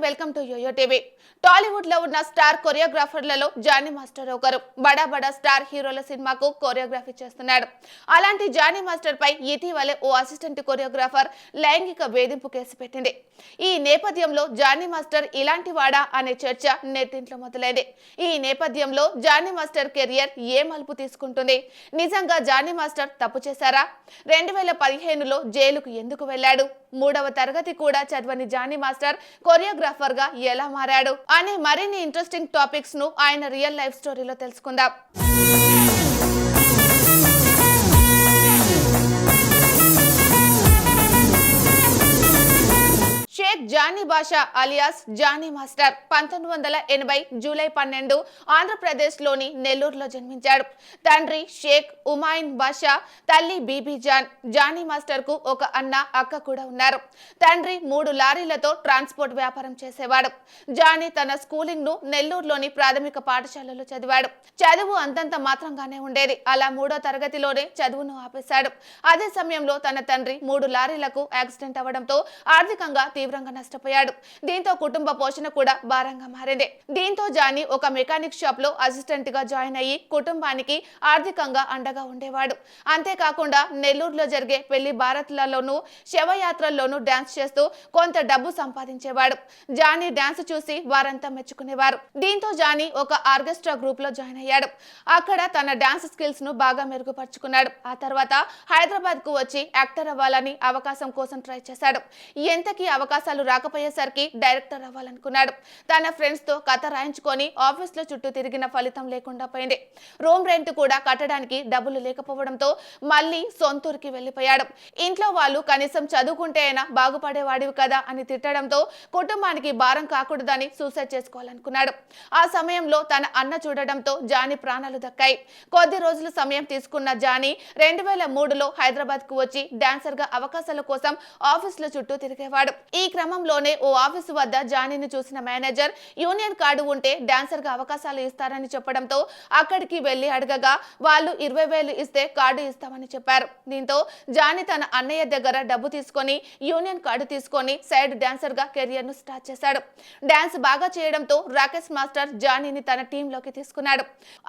Welcome to YoYo TV. Tollywood లో ఉన్న star కొరియోగ్రాఫర్లలో Johnny master ఒకరు. బడా బడా స్టార్ హీరోల సినిమాకు కొరియోగ్రఫీ చేస్తున్నాడు. అలాంటి జానీ మాస్టర్ పై ఇటీవలే ఓ అసిస్టెంట్ కొరియోగ్రాఫర్ లైంగిక వేధింపు కేసు పెట్టింది. ఈ నేపథ్యంలో జానీ మాస్టర్ ఇలాంటి వాడా అనే చర్చ నెట్టింట్లో మొదలైంది. ఈ నేపథ్యంలో జానీ మాస్టర్ కెరియర్ ఏ మలుపు తీసుకుంటుంది? నిజంగా జానీ మాస్టర్ తప్పు చేశారా? 2015లో జైలుకు ఎందుకు వెళ్లాడు? 3వ తరగతి కూడా చదవని జానీ మాస్టర్ కొరియోగ్రాఫర్ గా ఎలా మారాడు అనే మరిన్ని ఇంట్రెస్టింగ్ టాపిక్స్ ను ఆయన రియల్ లైఫ్ స్టోరీలో తెలుసుకుందాం. షేక్ జానీ బాషా అలియాస్ జానీ మాస్టర్ 1980 జూలై 12 ఆంధ్రప్రదేశ్లోని నెల్లూరులో జన్మించాడు. తండ్రి షేక్ ఉమాయిన్ బాషా, తల్లి బీబీ జాన్. జానీ మాస్టర్ కు ఒక అన్న, అక్క కూడా ఉన్నారు. తండ్రి 3 లారీలతో ట్రాన్స్పోర్ట్ వ్యాపారం చేసేవాడు. జానీ తన స్కూలింగ్ ను నెల్లూరులోని ప్రాథమిక పాఠశాలలో చదివాడు. చదువు అంతంత మాత్రంగానే ఉండేది. అలా 3వ తరగతిలోనే చదువును ఆపేశాడు. అదే సమయంలో తన తండ్రి 3 లారీలకు యాక్సిడెంట్ అవ్వడంతో ఆర్థికంగా తీవ్రంగా నష్టపోయాడు. దీంతో కుటుంబ పోషణ కూడా భారంగా మారింది. దీంతో జానీ ఒక మెకానిక్ షాప్ లో అసిస్టెంట్ గా జాయిన్ అయ్యి కుటుంబానికి ఆర్థికంగా అండగా ఉండేవాడు. అంతేకాకుండా నెల్లూరులో జరిగే పెళ్లి భారత్లలోనూ శవయాత్రల్లోనూ డాన్స్ చేస్తూ కొంత డబ్బు సంపాదించేవాడు. జానీ డాన్స్ చూసి వారంతా మెచ్చుకునేవారు. దీంతో జానీ ఒక ఆర్కెస్ట్రా గ్రూప్ లో జాయిన్ అయ్యాడు. అక్కడ తన డాన్స్ స్కిల్స్ ను బాగా మెరుగుపరుచుకున్నాడు. ఆ తర్వాత హైదరాబాద్ కు వచ్చి యాక్టర్ అవ్వాలని అవకాశం కోసం ట్రై చేశాడు. ఎంతకీ అవకాశాలు రాకపోయేసరికి డైరెక్టర్ అవ్వాలనుకున్నాడు. తన ఫ్రెండ్స్ తో కథ రాయించుకొని ఆఫీస్ లో చుట్టూ తిరిగిన ఫలితం లేకుండా పోయింది. రూమ్ రెంట్ కూడా కట్టడానికి డబ్బులు లేకపోవడంతో మళ్ళీ సొంతూరుకి వెళ్లిపోయాడు. ఇంట్లో వాళ్ళు కనీసం చదువుకుంటే అయినా బాగుపడేవాడివి కదా అని తిట్టడంతో కుటుంబానికి భారం కాకూడదని సూసైడ్ చేసుకోవాలనుకున్నాడు. ఆ సమయంలో తన అన్న చూడడంతో జానీ ప్రాణాలు దక్కాయి. కొద్ది రోజులు సమయం తీసుకున్న జానీ 2003లో హైదరాబాద్ కు వచ్చి డాన్సర్ గా అవకాశాల కోసం ఆఫీస్ లో చుట్టూ తిరిగేవాడు. ఈ క్రమంలోనే ఓ ఆఫీసు వద్ద జానీని చూసిన మేనేజర్ యూనియన్ కార్డు ఉంటే డాన్సర్ గా అవకాశాలు ఇస్తారని చెప్పడంతో అక్కడికి వెళ్లి అడగగా వాళ్ళు 20,000 ఇస్తే కార్డు ఇస్తామని చెప్పారు. దీంతో జానీ తన అన్నయ్య దగ్గర డబ్బు తీసుకొని యూనియన్ కార్డు తీసుకొని సైడ్ డాన్సర్ గా కెరియర్ ను స్టార్ట్ చేశాడు. డాన్స్ బాగా చేయడంతో రాకేష్ మాస్టర్ జానీని తన టీమ్ లోకి తీసుకున్నాడు.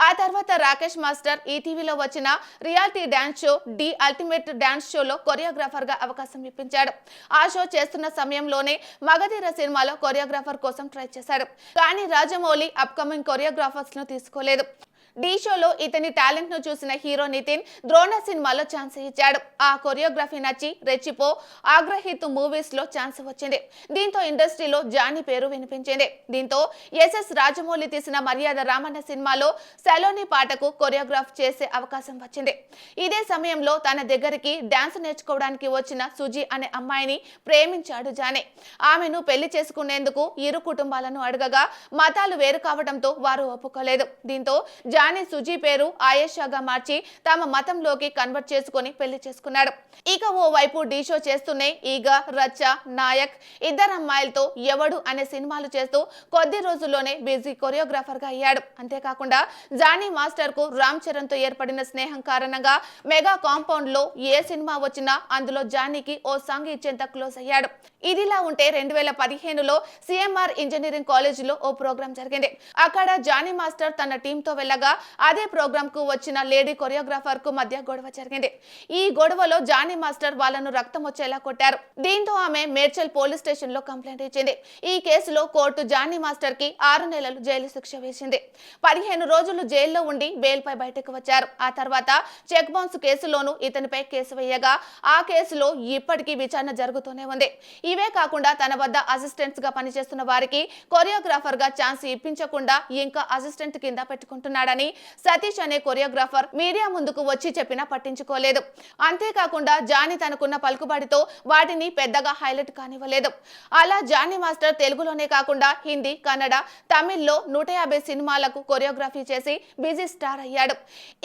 ఆ తర్వాత రాకేష్ మాస్టర్ ఈటీవీలో వచ్చిన reality dance show the ultimate dance షోలో కొరియోగ్రాఫర్ గా అవకాశం ఇప్పించాడు. ఆ షో చేస్తున్న సమయంలోనే మగధీర సినిమాలో కొరియోగ్రాఫర్ కోసం ట్రై చేశాడు. కానీ రాజమౌళి అప్కమింగ్ కొరియోగ్రాఫర్స్ ను తీసుకోలేదు. డి షోలో ఇతని టాలెంట్ ను చూసిన హీరో నితిన్ ద్రోణ సినిమాలో ఛాన్స్ ఇచ్చాడు. ఆ కొరియోగ్రఫీ నచ్చి రెచ్చిపో, ఆగ్రహిత్ మూవీస్ లో ఛాన్స్ వచ్చింది. దీంతో ఇండస్ట్రీలో జానీ పేరు వినిపించింది. దీంతో ఎస్ఎస్ రాజమౌళి తీసిన మర్యాద రామన్న సినిమాలో సలోని పాటకు కొరియోగ్రాఫ్ చేసే అవకాశం వచ్చింది. ఇదే సమయంలో తన దగ్గరికి డాన్స్ నేర్చుకోవడానికి వచ్చిన సుజీ అనే అమ్మాయిని ప్రేమించాడు జానీ. ఆమెను పెళ్లి చేసుకునేందుకు ఇరు కుటుంబాలను అడగగా మతాలు వేరు కావడంతో వారు ఒప్పుకోలేదు. దీంతో జానీ సుజీ పేరు ఆయేషాగా మార్చి తమ మతంలోకి కన్వర్ట్ చేసుకుని పెళ్లి చేసుకున్నాడు. ఇక ఓ వైపు డి షో చేస్తూనే ఈగ, రచ్చ, నాయక్, ఇద్దరు అమ్మాయిలతో ఎవడు అనే సినిమాలు చేస్తూ కొద్ది రోజుల్లోనే బిజీ కొరియోగ్రాఫర్ గా అయ్యాడు. అంతేకాకుండా జానీ మాస్టర్ కు రామ్ చరణ్ తో ఏర్పడిన స్నేహం కారణంగా మెగా కాంపౌండ్ లో ఏ సినిమా వచ్చినా అందులో జానీకి ఓ సాంగ్ ఇచ్చేంత క్లోజ్ అయ్యాడు. ఇదిలా ఉంటే 2015లో సిఎంఆర్ ఇంజనీరింగ్ కాలేజ్ లో ఓ ప్రోగ్రాం జరిగింది. అక్కడ జానీ మాస్టర్ తన టీమ్ తో వెళ్ళగా అదే ప్రోగ్రామ్ కు వచ్చిన లేడీ కొరియోగ్రాఫర్ కు మధ్య గొడవ జరిగింది. ఈ గొడవలో జానీ మాస్టర్ వాళ్ళను రక్తం వచ్చేలా కొట్టారు. దీంతో ఆమె మేడ్చల్ పోలీస్ స్టేషన్ లో కంప్లైంట్ ఇచ్చింది. ఈ కేసులో కోర్టు జానీ మాస్టర్ కి 6 నెలలు జైలు శిక్ష వేసింది. 15 రోజులు జైల్లో ఉండి బెయిల్ పై బయటకు వచ్చారు. ఆ తర్వాత చెక్ బౌన్స్ కేసులోనూ ఇతనిపై కేసు వేయగా ఆ కేసులో ఇప్పటికీ విచారణ జరుగుతూనే ఉంది. ఇవే కాకుండా తన వద్ద అసిస్టెంట్స్ గా పనిచేస్తున్న వారికి కొరియోగ్రాఫర్ గా ఛాన్స్ ఇప్పించకుండా ఇంకా అసిస్టెంట్ కింద పెట్టుకుంటున్నాడని సతీష్ అనే కొరియోగ్రాఫర్ మీడియా ముందుకు వచ్చి చెప్పినా పట్టించుకోలేదు. అంతేకాకుండా జానీ తనకున్న పలుకుబడితో వాటిని పెద్దగా హైలైట్ కానివ్వలేదు. అలా జానీ మాస్టర్ తెలుగులోనే కాకుండా హిందీ, కన్నడ, తమిళ్లో 150 సినిమాలకు కొరియోగ్రఫీ చేసి బిజీ స్టార్ అయ్యాడు.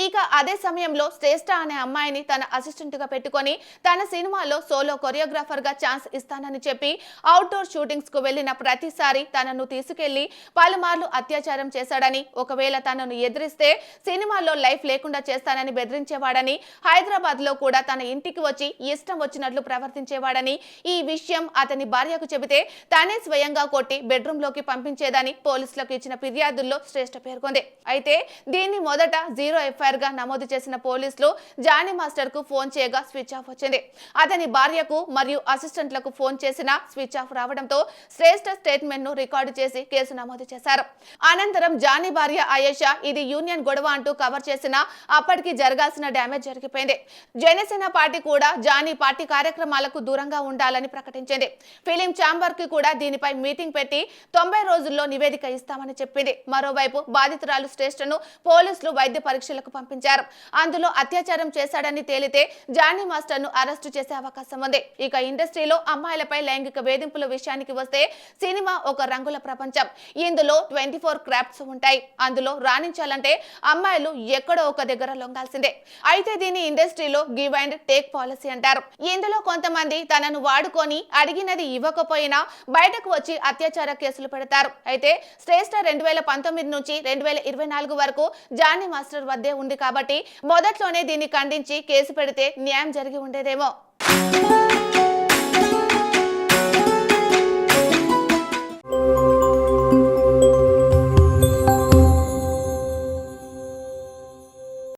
ఇక అదే సమయంలో శ్రేష్ఠ అనే అమ్మాయిని తన అసిస్టెంట్ గా పెట్టుకొని తన సినిమాలో సోలో కొరియోగ్రాఫర్ గా ఛాన్స్ ఇస్తానని చెప్పి అవుట్డోర్ షూటింగ్స్ కు వెళ్లిన ప్రతిసారి తనను తీసుకెళ్లి పలుమార్లు అత్యాచారం చేశాడని, ఒకవేళ తనను ఎదిరి బెదిరిస్తే సినిమాల్లో లైఫ్ లేకుండా చేస్తానని బెదిరించేవాడని, హైదరాబాద్ లో కూడా తన ఇంటికి వచ్చి ఇష్టం వచ్చినట్లు ప్రవర్తించేవాడని, ఈ విషయం అతని భార్యకు చెబితే తానే స్వయంగా కొట్టి బెడ్రూమ్ లోకి పంపించేదని పోలీసులకు ఇచ్చిన ఫిర్యాదుల్లో శ్రేష్ఠ పేర్కొంది. అయితే దీన్ని మొదట 0 ఎఫ్ఐఆర్ గా నమోదు చేసిన పోలీసులు జానీ మాస్టర్ కు ఫోన్ చేయగా స్విచ్ ఆఫ్ వచ్చింది. అతని భార్యకు మరియు అసిస్టెంట్లకు ఫోన్ చేసినా స్విచ్ ఆఫ్ రావడంతో శ్రేష్ఠ స్టేట్మెంట్ ను రికార్డు చేసి కేసు నమోదు చేశారు. అనంతరం జానీ భార్య ఆయేషా ఇది యూనియన్ గొడవ అంటూ కవర్ చేసినా అప్పటికి జరగాల్సిన డ్యామేజ్ జరిగిపోయింది. జనసేన పార్టీ కూడా జానీ పార్టీ కార్యక్రమాలకు దూరంగా ఉండాలని ప్రకటించింది. ఫిలిం ఛాంబర్ కి కూడా దీనిపై మీటింగ్ పెట్టి 90 రోజుల్లో నివేదిక ఇస్తామని చెప్పింది. మరోవైపు బాధితురాలు శ్రేష్ఠను పోలీసులు వైద్య పరీక్షలకు పంపించారు. అందులో అత్యాచారం చేశాడని తేలితే జానీ మాస్టర్ ను అరెస్టు చేసే అవకాశం ఉంది. ఇక ఇండస్ట్రీలో అమ్మాయిలపై లైంగిక వేధింపుల విషయానికి వస్తే సినిమా ఒక రంగుల ప్రపంచం. ఇందులో 24 క్రాఫ్ట్స్ ఉంటాయి. అందులో రాణించాలంటే అమ్మాయిలు ఎక్కడో ఒక దగ్గర లొంగాల్సిందే. అయితే దీని ఇండస్ట్రీలో గివ్ అండ్ టేక్ పాలసీ అంటారు. ఇందులో కొంతమంది తనను వాడుకొని అడిగినది ఇవ్వకపోయినా బయటకు వచ్చి అత్యాచార కేసులు పెడతారు. అయితే శ్రేష్ఠ 2019 నుంచి 2024 వరకు జానీ మాస్టర్ వద్దే ఉంది కాబట్టి మొదట్లోనే దీన్ని ఖండించి కేసు పెడితే న్యాయం జరిగి ఉండేదేమో.